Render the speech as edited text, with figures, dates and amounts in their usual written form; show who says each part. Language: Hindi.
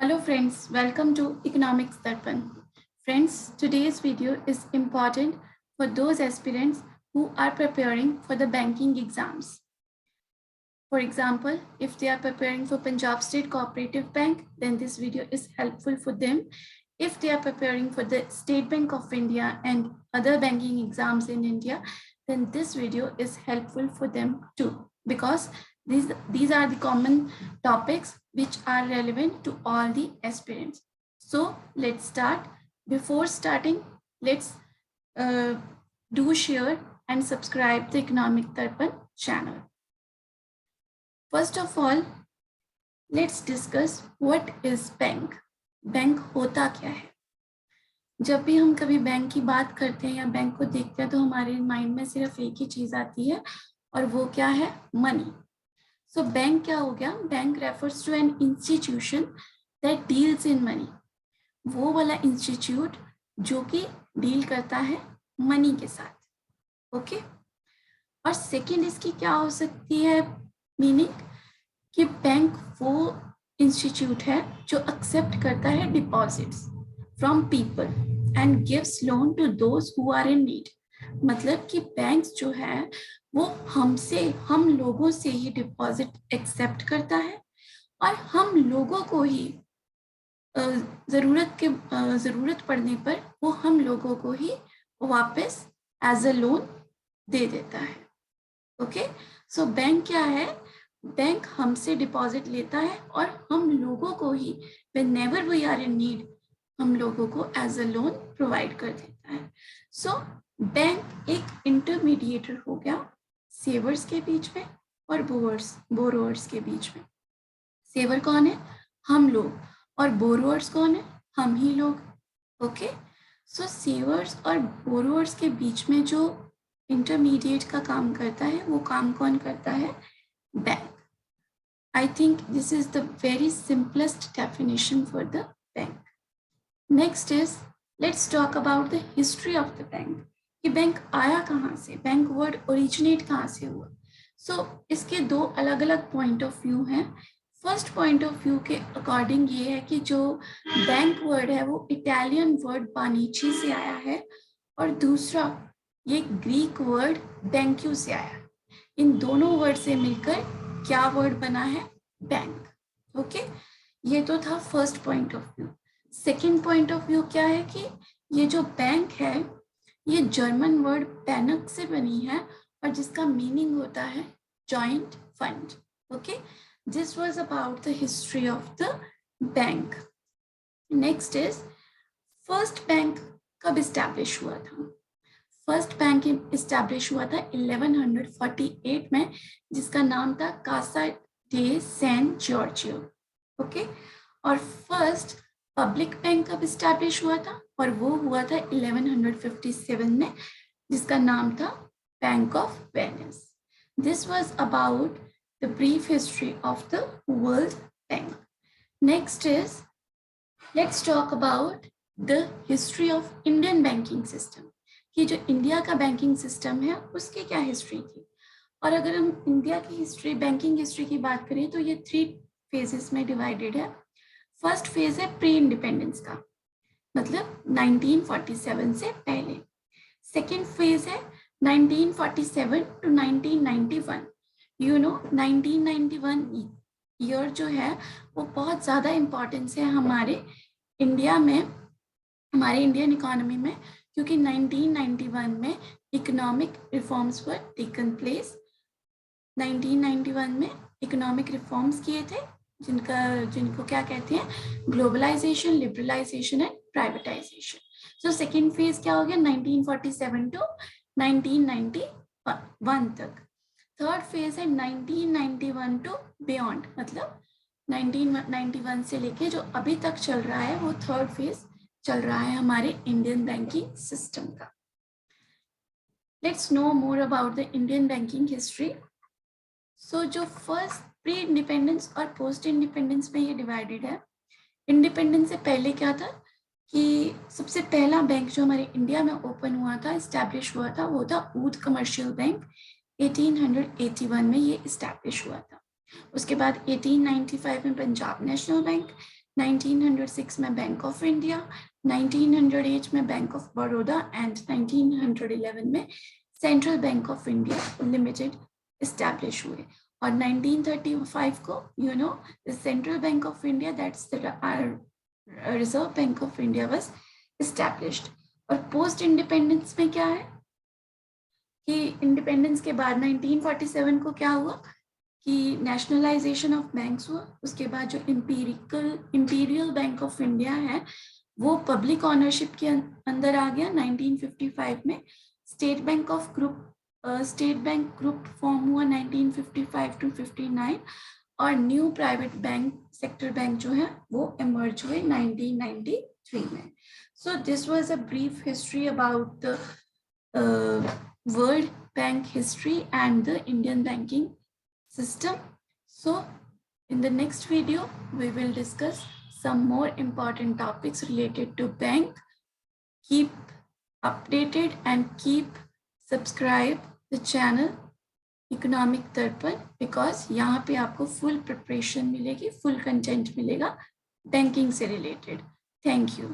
Speaker 1: Hello friends, welcome to Economics Darpan. Friends, today's video is important for those aspirants who are preparing for the banking exams. For example, if they are preparing for Punjab State Cooperative Bank, then this video is helpful for them. If they are preparing for the State Bank of India and other banking exams in India, then this video is helpful for them too, because these are the common topics which are relevant to all the aspirants. So let's start. Before starting, let's do share and subscribe the Economic Darpan channel. First of all, let's discuss what is bank. Bank होता क्या है? जब भी हम कभी बैंक की बात करते हैं या बैंक को देखते हैं तो हमारे माइंड में सिर्फ एक ही चीज आती है और वो क्या है? मनी. सो बैंक क्या हो गया? Bank refers to an institution that deals in money. वो वाला इंस्टीट्यूट जो कि डील करता है मनी के साथ. ओके. और सेकेंड इसकी क्या हो सकती है मीनिंग? कि बैंक वो इंस्टीट्यूट है जो एक्सेप्ट करता है deposits from people and gives loan to those who are in need. मतलब कि बैंक्स जो है वो हम लोगों से ही डिपॉजिट एक्सेप्ट करता है और हम लोगों को ही जरूरत पड़ने पर वो हम लोगों को ही वापस एज अ लोन दे देता है. ओके. सो बैंक क्या है? बैंक हमसे डिपॉजिट लेता है और हम लोगों को ही whenever we are in need हम लोगों को एज अ लोन प्रोवाइड कर देता है. सो बैंक एक इंटरमीडिएटर हो गया सेवर्स के बीच में और बोरोवर्स के बीच में. सेवर कौन है? हम लोग. और बोरोवर्स कौन है? हम ही लोग. ओके. सो सेवर्स और बोरोवर्स के बीच में जो इंटरमीडिएट का काम करता है वो काम कौन करता है? Bank. I think this is the very simplest definition for the bank. Next is, let's talk about the history of the bank. कि बैंक आया कहाँ से? बैंक वर्ड ओरिजिनेट कहाँ से हुआ? So इसके दो अलग अलग पॉइंट ऑफ व्यू हैं. फर्स्ट पॉइंट ऑफ व्यू के अकॉर्डिंग ये है कि जो बैंक वर्ड है वो इटालियन वर्ड बानीची से आया है और दूसरा ये ग्रीक वर्ड बैंक्यू से आया. इन दोनों वर्ड से मिलकर क्या वर्ड बना है? बैंक. ओके. ये तो था first point of view. Second point of view क्या है कि ये जो बैंक है ये जर्मन वर्ड बैनक से बनी है और जिसका मीनिंग होता है joint fund. Okay. This was about the history of the bank. Next is, first bank कब इस्टेब्लिश हुआ था? फर्स्ट बैंक इस्टेब्लिश हुआ था 1148 में जिसका नाम था Casa di San Giorgio. Okay. और फर्स्ट पब्लिक बैंक कब इस्टेब्लिश हुआ था? और वो हुआ था 1157 में जिसका नाम था bank of Venice. This was about the brief history of the world bank. Next is, let's talk about the history of Indian banking system. कि जो इंडिया का बैंकिंग सिस्टम है उसकी क्या हिस्ट्री थी. और अगर हम इंडिया की हिस्ट्री, बैंकिंग हिस्ट्री की बात करें तो ये 3 फेजेस में डिवाइडेड है. फर्स्ट फेज है प्री इंडिपेंडेंस का, मतलब 1947 से पहले. सेकेंड फेज है 1947 टू 1991. यू नो 1991 ईयर जो है वो बहुत ज़्यादा इम्पोर्टेंस है हमारे इंडिया में, हमारे इंडियन इकोनॉमी में, क्योंकि 1991 में economic reforms were taken place. 1991 में इकोनॉमिक रिफॉर्म्स किए थे जिनको क्या कहते हैं? Globalisation, liberalisation and privatisation. So second phase क्या हो गया? 1947 टू 1991 तक. थर्ड फेज है 1991 टू बियॉन्ड, मतलब 1991 से लेके जो अभी तक चल रहा है वो थर्ड फेज चल रहा है हमारे इंडियन बैंकिंग सिस्टम का. Let's know more about the Indian banking history. So जो फर्स्ट प्री इंडिपेंडेंस और पोस्ट इंडिपेंडेंस में ये डिवाइडेड है. इंडिपेंडेंस से पहले क्या था कि सबसे पहला बैंक जो हमारे इंडिया में ओपन हुआ था, इस्टेब्लिश हुआ था, वो था ऊध कमर्शियल बैंक. 1881 में ये इस्टेब्लिश हुआ था. उसके बाद 1895 में पंजाब नेशनल बैंक, 1906 में बैंक ऑफ इंडिया, 1908 में बैंक ऑफ बड़ौदा एंड 1911 में central bank of India limited establish हुए। और 1935 को the central bank of India, that's the reserve bank of India was established. और पोस्ट इंडिपेंडेंस में क्या है कि इंडिपेंडेंस के बाद 1947 को क्या हुआ कि नेशनलाइजेशन ऑफ बैंक्स हुआ। उसके बाद जो इंपीरियल बैंक ऑफ इंडिया है वो पब्लिक ऑनरशिप के अंदर आ गया। 1955 में स्टेट बैंक ग्रुप फॉर्म हुआ 1955 to 59, और new private bank sector bank जो है वो इमर्ज हुए 1993 में। So this was a brief history about the world bank history and the Indian banking system. So in the next video we will discuss some more important topics related to bank. Keep updated and keep subscribe the channel Economic Darpan, because यहाँ पे आपको full preparation मिलेगी, full content मिलेगा banking से related. Thank you.